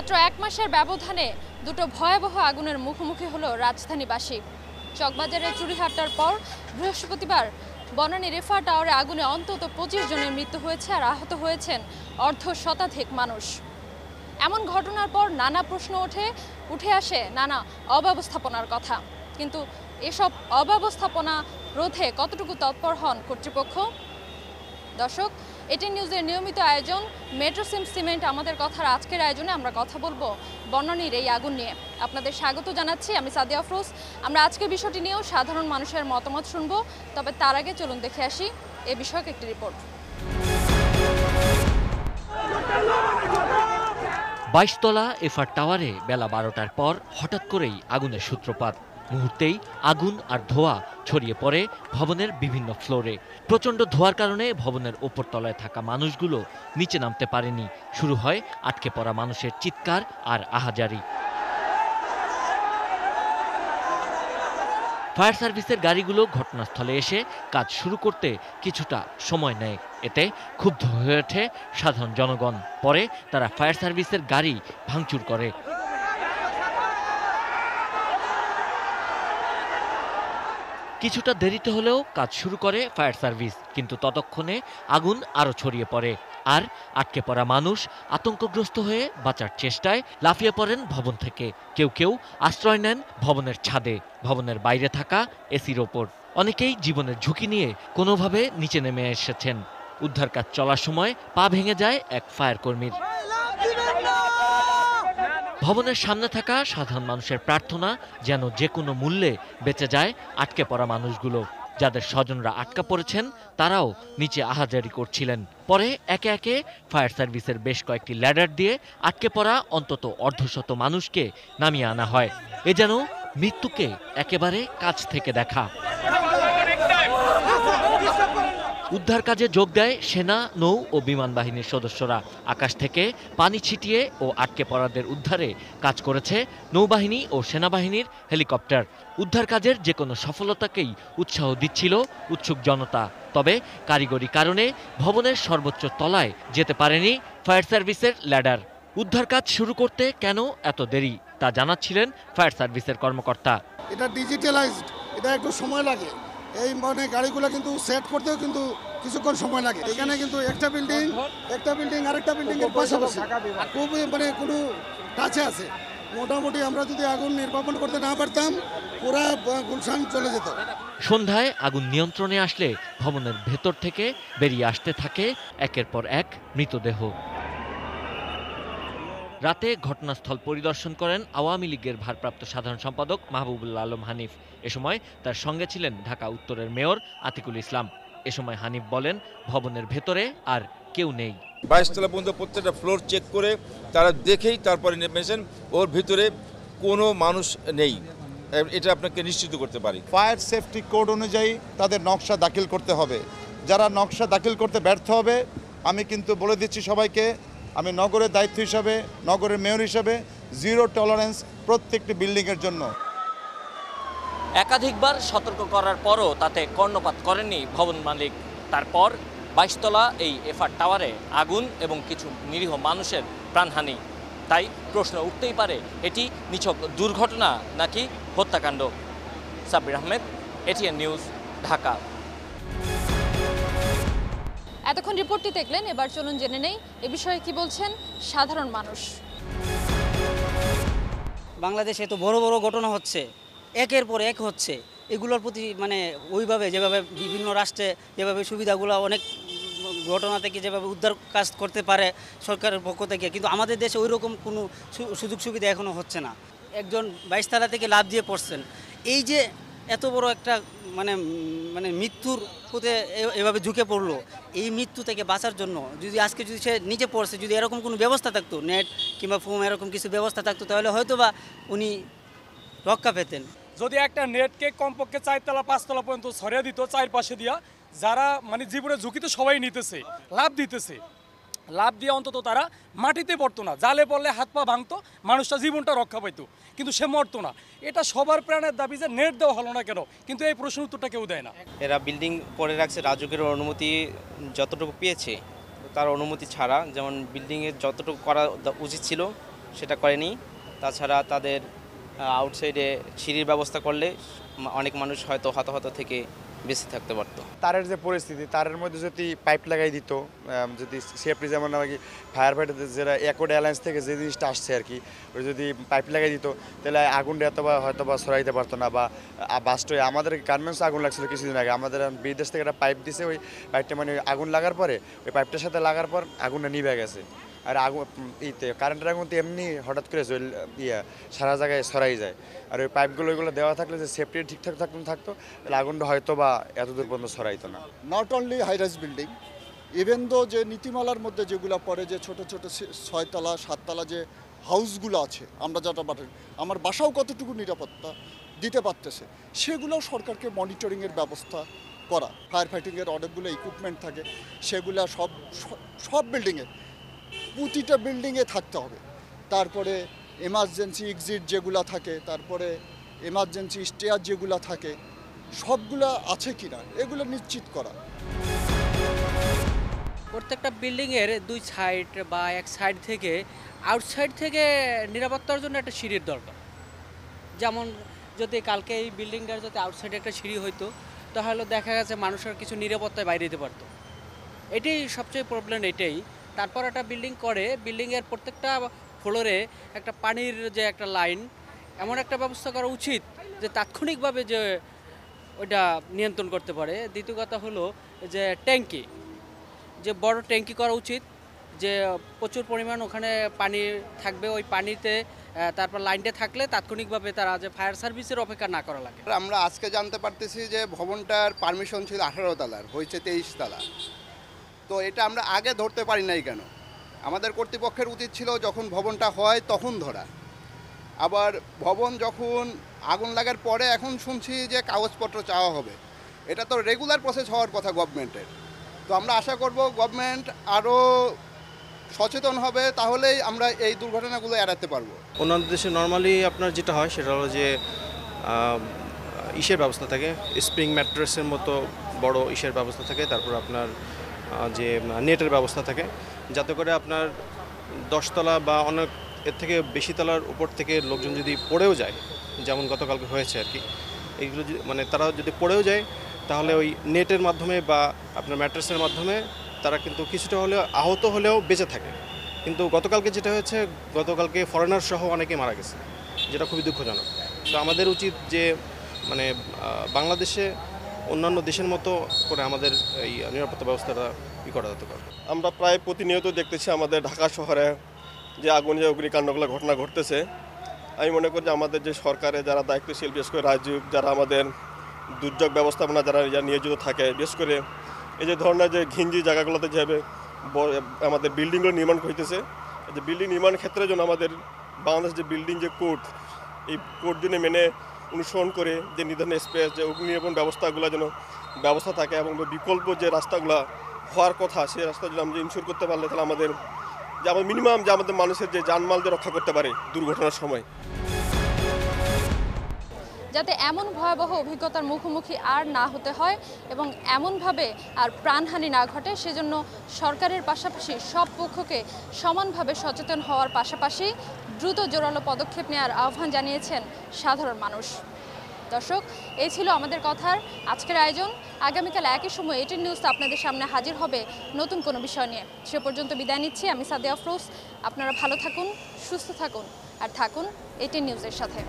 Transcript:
মাত্র 1 মাসের ব্যবধানে দুটো ভয়াবহ আগুনের মুখোমুখি হলো রাজধানীবাসী। চকবাজারে চুরিহাট্টার পর বৃহস্পতিবার বনানী রেফা টাওয়ারে আগুনে অন্তত 25 জনের মৃত্যু হয়েছে আর আহত হয়েছেন অর্ধ শতাধিক মানুষ। এমন ঘটনার পর নানা প্রশ্ন উঠে আসে নানা অব্যবস্থাপনার কথা। কিন্তু এসব অব্যবস্থাপনা রোধে কতটুকু তৎপর হন কর্তৃপক্ষ? দর্শক, এটিএন নিউজের নিয়মিত আয়োজন মেট্রো সিমেন্ট আমাদের কথার আজকের আয়োজনে আমরা কথা বলবো বনানীর এই আগুন নিয়ে। আপনাদের স্বাগত জানাচ্ছি, আমি সাদিয়া আফরোজ। আমরা আজকের বিষয়টি নিয়েও সাধারণ মানুষের মতামত শুনবো, তবে তার আগে চলুন দেখে আসি এ বিষয়ক একটি রিপোর্ট। 22 তলা এফআর টাওয়ারে বেলা 12টার পর হঠাৎ করেই আগুনের সূত্রপাত। মুহূর্তেই আগুন আর ধোঁয়া ছড়িয়ে পড়ে ভবনের বিভিন্ন ফ্লোরে। প্রচণ্ড ধোঁয়ার কারণে ভবনের ওপর তলায় থাকা মানুষগুলো নিচে নামতে পারেনি। শুরু হয় আটকে পড়া মানুষের চিৎকার আর আহাজারি। ফায়ার সার্ভিসের গাড়িগুলো ঘটনাস্থলে এসে কাজ শুরু করতে কিছুটা সময় নেয়। এতে ক্ষুব্ধ হয়ে ওঠে সাধারণ জনগণ। পরে তারা ফায়ার সার্ভিসের গাড়ি ভাঙচুর করে। কিছুটা দেরিতে হলেও কাজ শুরু করে ফায়ার সার্ভিস, কিন্তু ততক্ষণে আগুন আরও ছড়িয়ে পড়ে আর আটকে পড়া মানুষ আতঙ্কগ্রস্ত হয়ে বাঁচার চেষ্টায় লাফিয়ে পড়েন ভবন থেকে। কেউ কেউ আশ্রয় নেন ভবনের ছাদে, ভবনের বাইরে থাকা এসির ওপর। অনেকেই জীবনের ঝুঁকি নিয়ে কোনোভাবে নিচে নেমে এসেছেন। উদ্ধার কাজ চলার সময় পা ভেঙে যায় এক ফায়ার কর্মীর। ভবনের সামনে থাকা সাধারণ মানুষের প্রার্থনা যেন যে কোনো মূল্যে বেঁচে যায় আটকে পড়া মানুষগুলো। যাদের স্বজনরা আটকা পড়েছেন তারাও নিচে আহাজারি করছিলেন। পরে একে একে ফায়ার সার্ভিসের বেশ কয়েকটি ল্যাডার দিয়ে আটকে পড়া অন্তত অর্ধশত মানুষকে নামিয়ে আনা হয়। এ যেন মৃত্যুকে একেবারে কাছ থেকে দেখা। উদ্ধার কাজে যোগ দেয় সেনা, নৌ ও বিমান বাহিনীর সদস্যরা। আকাশ থেকে পানি ছিটিয়ে ও আটকে পড়াদের উদ্ধারে কাজ করেছে নৌবাহিনী ও সেনাবাহিনীর হেলিকপ্টার। উদ্ধার কাজের যে কোনো সফলতাকেই উৎসাহ দিচ্ছিল উৎসুক জনতা। তবে কারিগরি কারণে ভবনের সর্বোচ্চ তলায় যেতে পারেনি ফায়ার সার্ভিসের ল্যাডার। উদ্ধার কাজ শুরু করতে কেন এত দেরি তা জানাচ্ছিলেন ফায়ার সার্ভিসের কর্মকর্তা। এটা ডিজিটালাইজড, এটা একটু সময় লাগে। এই মানে গাড়িগুলো কিন্তু সেট করতেও কিন্তু কিছুক্ষণ সময় লাগে। এখানে কিন্তু একটা বিল্ডিং আরেকটা বিল্ডিং এর পাশাপাশি খুব মানে কোনো কাছে আছে। মোটামুটি আমরা যদি আগুন নির্বাপন করতে না পারতাম পুরা গুলশান চলে যেত। সন্ধ্যায় আগুন নিয়ন্ত্রণে আসলে ভবনের ভেতর থেকে বেরিয়ে আসতে থাকে একের পর এক মৃতদেহ। রাতে ঘটনাস্থল পরিদর্শন করেন আওয়ামী লীগের ভারপ্রাপ্ত সাধারণ সম্পাদক মাহবুবুল্লাহ আলম হানিফ। এ সময় তার সঙ্গে ছিলেন ঢাকা উত্তরের মেয়র আতিকুল ইসলাম। এ সময় হানিফ বলেন, ভবনের ভেতরে আর কেউ নেই। 22 তলা পর্যন্ত প্রত্যেকটা ফ্লোর চেক করে তারা দেখেই তারপরে নেমেছেন ওর ভিতরে কোনো মানুষ নেই, এটা আপনাকে নিশ্চিত করতে পারি। ফায়ার সেফটি কোড অনুযায়ী তাদের নকশা দাখিল করতে হবে। যারা নকশা দাখিল করতে ব্যর্থ হবে, আমি কিন্তু বলে দিচ্ছি সবাইকে, আমি নগরের দায়িত্ব হিসাবে, নগরের মেয়র হিসাবে জিরো টলারেন্স প্রত্যেকটি বিল্ডিংয়ের জন্য। একাধিকবার সতর্ক করার পরও তাতে কর্ণপাত করেননি ভবন মালিক। তারপর 22 তলা এই এফআর টাওয়ারে আগুন এবং কিছু নিরীহ মানুষের প্রাণহানি। তাই প্রশ্ন উঠতেই পারে, এটি নিছক দুর্ঘটনা নাকি হত্যাকাণ্ড। Sabbir Ahmed, ATN news, Dhaka. এতক্ষণ রিপোর্টটি দেখলেন, এবার চলুন জেনে নেই এ বিষয়ে কি বলছেন সাধারণ মানুষ। বাংলাদেশে তো বড় বড় ঘটনা হচ্ছে, একের পর এক হচ্ছে। এগুলোর প্রতি মানে ওইভাবে যেভাবে বিভিন্ন রাষ্ট্রে যেভাবে সুবিধাগুলো অনেক ঘটনা থেকে যেভাবে উদ্ধার কাজ করতে পারে সরকারের পক্ষ থেকে, কিন্তু আমাদের দেশে ওই রকম কোনো সুযোগ সুবিধা এখনও হচ্ছে না। একজন 22 তলা থেকে লাফ দিয়ে পড়ছেন। এই যে এত বড় একটা মানে মানে মৃত্যুর পথে এভাবে ঝুঁকে পড়লো, এই মৃত্যু থেকে বাঁচার জন্য যদি আজকে যদি সে নিচে পড়ছে, যদি এরকম কোনো ব্যবস্থা থাকতো, নেট কিংবা ফোম এরকম কিছু ব্যবস্থা থাকতো, তাহলে হয়তো বা উনি রক্ষা পেতেন। যদি একটা নেটকে কমপক্ষে 4 তলা 5 তলা পর্যন্ত ছড়িয়ে দিত চারপাশে দিয়া, যারা মানে জীবনের ঝুঁকি তো সবাই নিতেছে, লাভ দিতেছে, লাভ দিয়ে অন্তত তারা মাটিতে পড়তো না, জালে পড়লে হাত পা ভাঙতো, মানুষটা জীবনটা রক্ষা পাইতো, কিন্তু সে মরতো না। এটা সবার প্রাণের দাবি যে নেট দেওয়া হলো না কেন, কিন্তু এই প্রশ্ন উত্তরটা কেউ দেয় না। এরা বিল্ডিং করে রাখছে, রাজুকের অনুমতি যতটুকু পেয়েছে তার অনুমতি ছাড়া, যেমন বিল্ডিংয়ে যতটুকু করা উচিত ছিল সেটা করেনি। তাছাড়া তাদের আউটসাইডে সিঁড়ির ব্যবস্থা করলে অনেক মানুষ হয়তো হতাহত থেকে বেঁচে থাকতে পারতো। তারের যে পরিস্থিতি, তারের মধ্যে যদি পাইপ লাগাই দিত, যদি সেফটি যেমন আর কি ফায়ার ফাইটার যেটা অ্যাকোড এয়ারলাইন্স থেকে যে জিনিসটা আসছে আর কি, ওই যদি পাইপ লাগাই দিত তাহলে আগুনটা হয়তো বা ছড়াইতে পারতো না। বা বাস্টে আমাদের গার্মেন্টস আগুন লাগছিল কিছুদিন আগে, আমাদের বিদেশ থেকে একটা পাইপ দিছে, ওই পাইপটা মানে আগুন লাগার পরে ওই পাইপটার সাথে লাগার পর আগুনটা নিভে গেছে। আর আগুন কারেন্টের আগুন তো এমনি হঠাৎ করে সারা জায়গায় ছড়াই যায়। আর ওই পাইপগুলো ওইগুলো দেওয়া থাকলে যে সেফটি ঠিকঠাক থাকতো তাহলে আগুনটা হয়তো বা এতদূর পর্যন্ত ছড়াইতো না। Not only high rise building, even though যে নীতিমালার মধ্যে যেগুলো পড়ে, যে ছোট ছোট 6তলা 7তলা যে হাউসগুলো আছে, আমরা যেটা আমার বাসাও কতটুকু নিরাপত্তা দিতে পারতেছে, সেগুলোও সরকারকে মনিটরিংয়ের ব্যবস্থা করা। ফায়ার ফাইটিংয়ের অনেকগুলো ইকুইপমেন্ট থাকে, সেগুলো সব বিল্ডিংয়ে, প্রতিটা বিল্ডিংয়ে থাকতে হবে। তারপরে এমার্জেন্সি এক্সিট যেগুলো থাকে, তারপরে এমার্জেন্সি স্টেয়ার যেগুলো থাকে, সবগুলা আছে কিনা এগুলো নিশ্চিত করা। প্রত্যেকটা বিল্ডিংয়ের 2 সাইড বা এক সাইড থেকে আউটসাইড থেকে নিরাপত্তার জন্য একটা সিঁড়ির দরকার। যেমন যদি কালকে এই বিল্ডিংটার যদি আউটসাইডে একটা সিঁড়ি হইতো, তাহলে দেখা গেছে মানুষের কিছু নিরাপত্তায় বাইরে যেতে পারতো। এটাই সবচেয়ে প্রবলেম, এটাই। তারপর একটা বিল্ডিং করে, বিল্ডিংয়ের প্রত্যেকটা ফ্লোরে একটা পানির যে একটা লাইন, এমন একটা ব্যবস্থা করা উচিত যে তাৎক্ষণিকভাবে যে ওইটা নিয়ন্ত্রণ করতে পারে। দ্বিতীয় কথা হলো যে ট্যাঙ্কি, যে বড় ট্যাঙ্কি করা উচিত, যে প্রচুর পরিমাণ ওখানে পানি থাকবে, ওই পানিতে তারপর লাইনটা থাকলে তাৎক্ষণিকভাবে তারা যে ফায়ার সার্ভিসের অপেক্ষা না করা লাগে। আমরা আজকে জানতে পারতেছি যে ভবনটার পারমিশন ছিল 18 তলার, হয়েছে 23 তলা। তো এটা আমরা আগে ধরতে পারি নাই কেন? আমাদের কর্তৃপক্ষের উচিত ছিল যখন ভবনটা হয় তখন ধরা। আবার ভবন যখন আগুন লাগার পরে এখন শুনছি যে কাগজপত্র চাওয়া হবে, এটা তো রেগুলার প্রসেস হওয়ার কথা গভর্নমেন্টের। তো আমরা আশা করব গভর্নমেন্ট আরও সচেতন হবে, তাহলেই আমরা এই দুর্ঘটনাগুলো এড়াতে পারবো। অন্যান্য দেশে নর্মালি আপনার যেটা হয় সেটা হলো যে ইসের ব্যবস্থা থাকে, স্প্রিং ম্যাট্রেসের মতো বড় ইসের ব্যবস্থা থাকে, তারপর আপনার যে নেটের ব্যবস্থা থাকে, যাতে করে আপনার 10 তলা বা অনেক এর থেকে বেশি তলার উপর থেকে লোকজন যদি পড়েও যায়, যেমন গতকালকে হয়েছে আর কি, এইগুলো মানে তারা যদি পড়েও যায় তাহলে ওই নেটের মাধ্যমে বা আপনার ম্যাট্রেসের মাধ্যমে তারা কিন্তু কিছুটা হলেও আহত হলেও বেঁচে থাকে। কিন্তু গতকালকে যেটা হয়েছে, গতকালকে ফরেনার সহ অনেকে মারা গেছে, যেটা খুবই দুঃখজনক। তো আমাদের উচিত যে মানে বাংলাদেশে অন্যান্য দেশের মতো করে আমাদের এই নিরাপত্তা ব্যবস্থাটা করা যেতে পারে। আমরা প্রায় প্রতিনিয়ত দেখতেছি আমাদের ঢাকা শহরে যে আগুনের অগ্নিকাণ্ডগুলো ঘটনা ঘটতেছে। আমি মনে করি যে আমাদের যে সরকারে যারা দায়িত্বশীল, বিশেষ করে রাজীব, যারা আমাদের দুর্যোগ ব্যবস্থাপনা যারা নিয়োজিত থাকে, বিশেষ করে এই যে ধরনের যে ঘিঞ্জি জায়গাগুলোতে যেভাবে আমাদের বিল্ডিংগুলো নির্মাণ করতেছে, যে বিল্ডিং নির্মাণের ক্ষেত্রে যেন আমাদের বাংলাদেশ যে বিল্ডিং যে কোড, এই কোড জন্য মেনে অনুসরণ করে যে নির্ধারণ স্পেস, যে অগ্নি নির্বাপন ব্যবস্থাগুলো যেন ব্যবস্থা থাকে, এবং বিকল্প যে রাস্তাগুলো হওয়ার কথা সেই রাস্তা যদি আমরা ইনশিওর করতে পারলে তাহলে আমাদের যে আমাদের মিনিমাম যে আমাদের মানুষের যে জানমাল যে রক্ষা করতে পারে দুর্ঘটনার সময়। যাতে এমন ভয়াবহ অভিজ্ঞতার মুখোমুখি আর না হতে হয় এবং এমনভাবে আর প্রাণহানি না ঘটে, সেজন্য সরকারের পাশাপাশি সব পক্ষকে সমানভাবে সচেতন হওয়ার পাশাপাশি দ্রুত জোরালো পদক্ষেপ নেওয়ার আহ্বান জানিয়েছেন সাধারণ মানুষ। দর্শক, এই ছিল আমাদের কথার আজকের আয়োজন। আগামীকাল একই সময় এটিএন নিউজ আপনাদের সামনে হাজির হবে নতুন কোনো বিষয় নিয়ে। সে পর্যন্ত বিদায় নিচ্ছি আমি সাদিয়া আফরোজ। আপনারা ভালো থাকুন, সুস্থ থাকুন আর থাকুন এটিএন নিউজের সাথে।